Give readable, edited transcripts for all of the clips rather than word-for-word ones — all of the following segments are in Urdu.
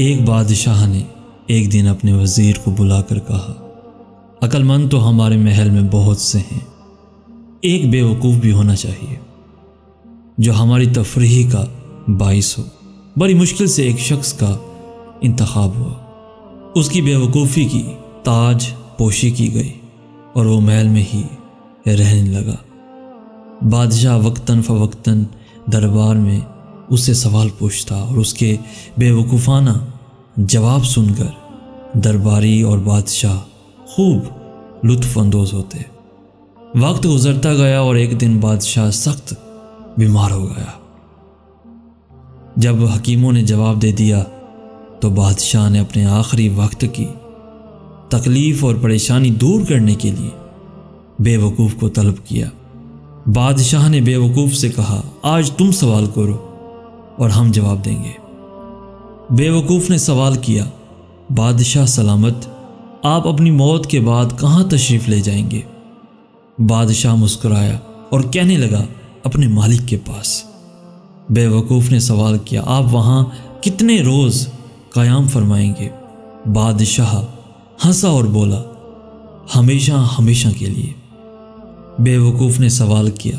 ایک بادشاہ نے ایک دن اپنے وزیر کو بلا کر کہا، عقل مند تو ہمارے محل میں بہت سے ہیں، ایک بے وقوف بھی ہونا چاہیے جو ہماری تفریح کا باعث ہو۔ بڑی مشکل سے ایک شخص کا انتخاب ہوا، اس کی بے وقوفی کی تاج پوشی کی گئی اور وہ محل میں ہی رہنے لگا۔ بادشاہ وقتاً فوقتاً دربار میں اس سے سوال پوچھتا اور اس کے بے وقوفانہ جواب سن کر درباری اور بادشاہ خوب لطف اندوز ہوتے۔ وقت گزرتا گیا اور ایک دن بادشاہ سخت بیمار ہو گیا۔ جب حکیموں نے جواب دے دیا تو بادشاہ نے اپنے آخری وقت کی تکلیف اور پریشانی دور کرنے کے لیے بے وقوف کو طلب کیا۔ بادشاہ نے بے وقوف سے کہا، آج تم سوال کرو اور ہم جواب دیں گے۔ بے وقوف نے سوال کیا، بادشاہ سلامت، آپ اپنی موت کے بعد کہاں تشریف لے جائیں گے؟ بادشاہ مسکرایا اور کہنے لگا، اپنے مالک کے پاس۔ بے وقوف نے سوال کیا، آپ وہاں کتنے روز قیام فرمائیں گے؟ بادشاہ ہنسا اور بولا، ہمیشہ ہمیشہ کے لیے۔ بے وقوف نے سوال کیا،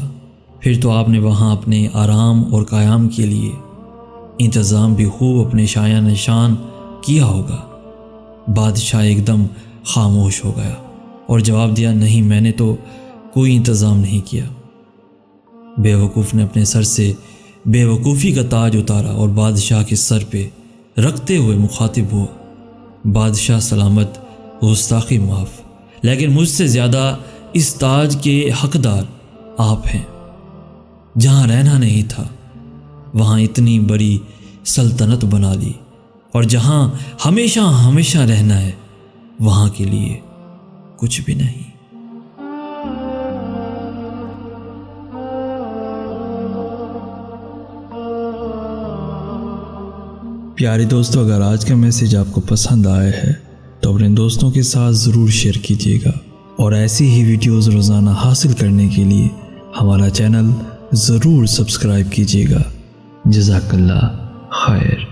پھر تو آپ نے وہاں اپنے آرام اور قیام کے لیے انتظام بھی خوب اپنے شایان نشان کیا ہوگا۔ بادشاہ ایک دم خاموش ہو گیا اور جواب دیا، نہیں، میں نے تو کوئی انتظام نہیں کیا۔ بے وقوف نے اپنے سر سے بے وقوفی کا تاج اتارا اور بادشاہ کے سر پہ رکھتے ہوئے مخاطب ہوا، بادشاہ سلامت، گستاخی معاف، لیکن مجھ سے زیادہ اس تاج کے حقدار آپ ہیں۔ جہاں رہنا نہیں تھا وہاں اتنی بڑی سلطنت بنا لی، اور جہاں ہمیشہ ہمیشہ رہنا ہے وہاں کے لیے کچھ بھی نہیں۔ پیارے دوستو، اگر آج کا میسیج آپ کو پسند آیا ہے تو اپنے دوستوں کے ساتھ ضرور شیئر کیجیے گا، اور ایسی ہی ویڈیوز روزانہ حاصل کرنے کے لیے ہمارا چینل ضرور سبسکرائب کیجیے گا۔ جزاک اللہ خیر۔